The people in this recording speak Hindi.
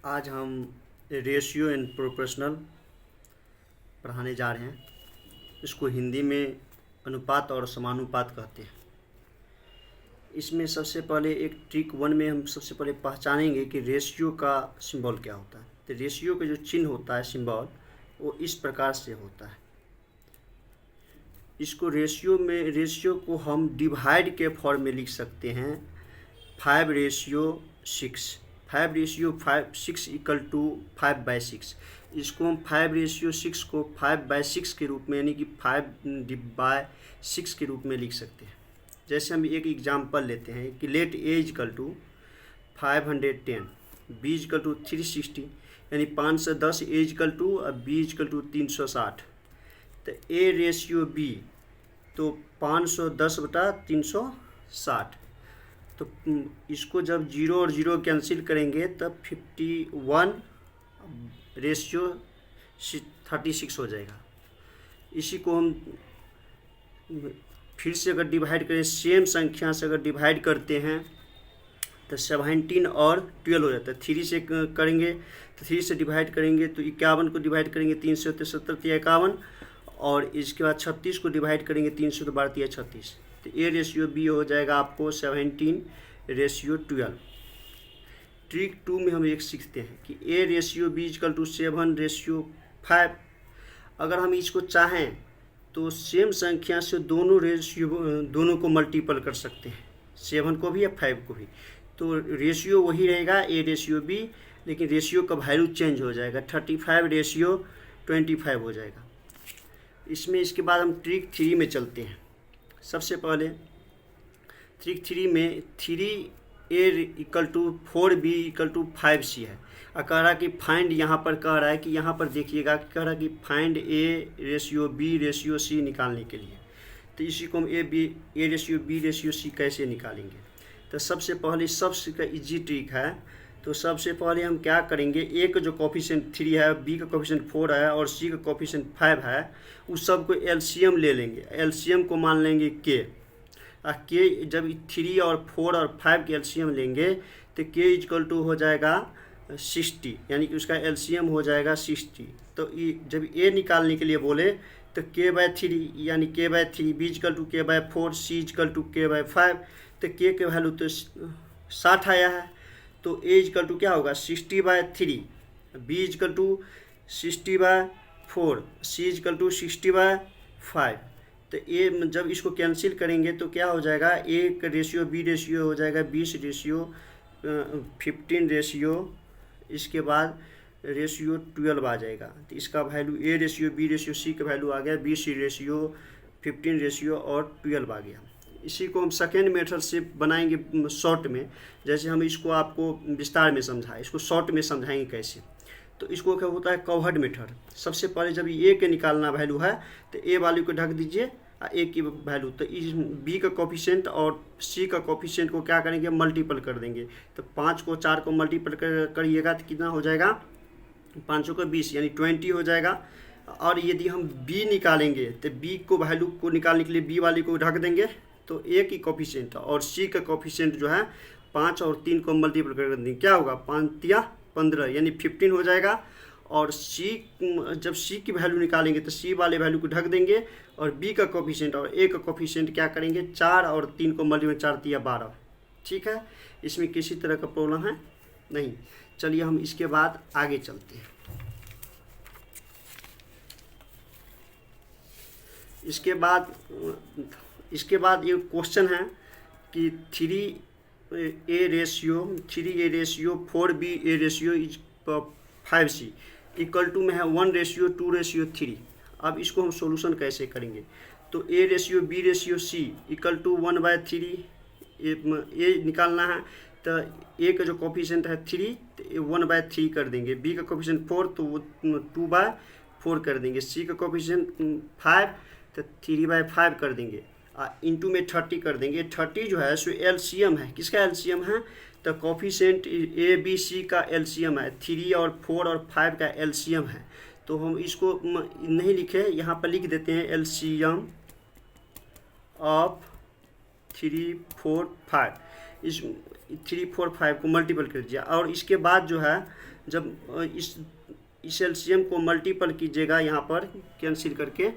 आज हम रेशियो एंड प्रोपोर्शनल पढ़ाने जा रहे हैं। इसको हिंदी में अनुपात और समानुपात कहते हैं। इसमें सबसे पहले एक ट्रिक 1 में हम सबसे पहले पहचानेंगे कि रेशियो का सिंबल क्या होता है। तो रेशियो का जो चिन्ह होता है सिंबल वो इस प्रकार से होता है। इसको रेशियो को हम डिवाइड के फॉर्म में लिख सकते हैं 5:6। 5:6 इक्वल टू 5/6। इसको हम 5:6 को 5/6 के रूप में यानी कि 5/6 के रूप में लिख सकते हैं। जैसे हम एक एग्जांपल लेते हैं कि let A equal to 510, B equal to 360 यानी 510 ए इक्वल टू और बी इक्वल टू 360। तो ए रेशियो बी तो 510/360। तो इसको जब 0 और 0 कैंसिल करेंगे तब 51:36 हो जाएगा। इसी को हम फिर से अगर डिवाइड करें, सेम संख्या से अगर डिवाइड करते हैं तो 17 और 12 हो जाता है। 3 से करेंगे तो 3 से डिवाइड करेंगे तो 51 को डिवाइड करेंगे 3 से होते 70 51, और इसके बाद 36 को डिवाइड करेंगे 3 से तो 12 36। तो ए रेशियो बी हो जाएगा आपको 17:12। ट्रिक 2 में हम एक सीखते हैं कि A ratio B equal to 7:5। अगर हम इसको चाहें तो सेम संख्या से दोनों को मल्टीपल कर सकते हैं, 7 को भी या 5 को भी। तो रेशियो वही रहेगा ए रेशियो बी, लेकिन रेशियो का वैल्यू चेंज हो जाएगा, 35:25 हो जाएगा। इसमें इसके बाद हम ट्रिक 3 में चलते हैं। सबसे पहले ट्रिक 3 में 3a equal to 4b equal to 5c है। और कह रहा कि फाइंड, यहाँ पर कह रहा है कि यहाँ पर देखिएगा कि कह रहा है कि find A ratio B ratio C निकालने के लिए। तो इसी को हम A ratio B ratio C कैसे निकालेंगे। तो सबसे पहले सबसे का इजी ट्रिक है। तो सबसे पहले हम क्या करेंगे, ए का जो कोफिशिएंट 3 है, बी का कोफिशिएंट 4 है और सी का कोफिशिएंट 5 है, उस सब को एलसीएम ले लेंगे। एलसीएम को मान लेंगे के। के जब 3 और 4 और 5 के एलसीएम लेंगे तो के इक्वल टू हो जाएगा 60, यानी कि उसका एलसीएम हो जाएगा 60। तो जब ए निकालने के लिए बोले तो k/3 यानी k/3, B equal to k/4, C equal to k/5। तो के वैल्यू तो 60 आया है। तो ए इक्वल टू क्या होगा 60/3, B equal to 60/4, C equal to 60/5। तो ए जब इसको कैंसिल करेंगे तो क्या हो जाएगा, ए का रेशियो बी रेशियो हो जाएगा 20:15 रेशियो, इसके बाद रेशियो 12 आ जाएगा। तो इसका value A ratio B ratio C का वैल्यू आ गया 20:15 रेशियो और 12 आ गया। इसी को हम सेकेंड मेथड से बनाएंगे शॉर्ट में। जैसे हम इसको आपको विस्तार में समझाएं, इसको शॉर्ट में समझाएंगे कैसे। तो इसको क्या होता है कवर्ड मेथड। सबसे पहले जब ए के निकालना वैल्यू है तो ए वाली को ढक दीजिए ए की वैल्यू। तो इस बी का कोफिशिएंट और सी का कोफिशिएंट को क्या करेंगे, मल्टीपल कर देंगे। तो 5 को 4 को मल्टीपल करिएगा तो कितना हो जाएगा, 5 को 20 यानी 20 हो जाएगा। और यदि हम बी निकालेंगे तो बी को वैल्यू को निकालने के लिए बी वाली को ढक देंगे। तो ए की कोफिशिएंट और सी का कोफिशिएंट जो है 5 और 3 को मल्टीपल कर देंगे, क्या होगा 5×3 = 15 यानी 15 हो जाएगा। और सी जब सी की वैल्यू निकालेंगे तो सी वाले वैल्यू को ढक देंगे और बी का कोफिशिएंट और ए का कोफिशिएंट क्या करेंगे, 4 और 3 को मल्टीपल 4×3 = 12। ठीक है, इसमें किसी तरह का प्रॉब्लम है नहीं। चलिए हम इसके बाद आगे चलते हैं। इसके बाद ये क्वेश्चन है कि 3a ratio 4b a ratio 5c equal to में है 1:2:3। अब इसको हम सोल्यूशन कैसे करेंगे। तो a ratio b ratio c equal to 1/3 A निकालना है। तो ए का जो कोफिशिएंट है 3 तो 1/3 कर देंगे, बी का कोफिशिएंट 4 तो वो 2/4 कर देंगे, सी का कोफिशिएंट 5 तो 3/5 कर देंगे, इंटू में 30 कर देंगे। 30 जो है सो एलसीएम है, किसका एलसीएम है, तो कोफिशिएंट ए बी सी का एलसीएम है, 3 और 4 और 5 का एलसीएम है। तो हम इसको नहीं लिखे, यहाँ पर लिख देते हैं एलसीएम ऑफ 3 4 5, इस 3 4 5 को मल्टीपल कर दीजिए और इसके बाद जो है जब इस एलसीएम को मल्टीपल कीजिएगा यहाँ पर कैंसिल करके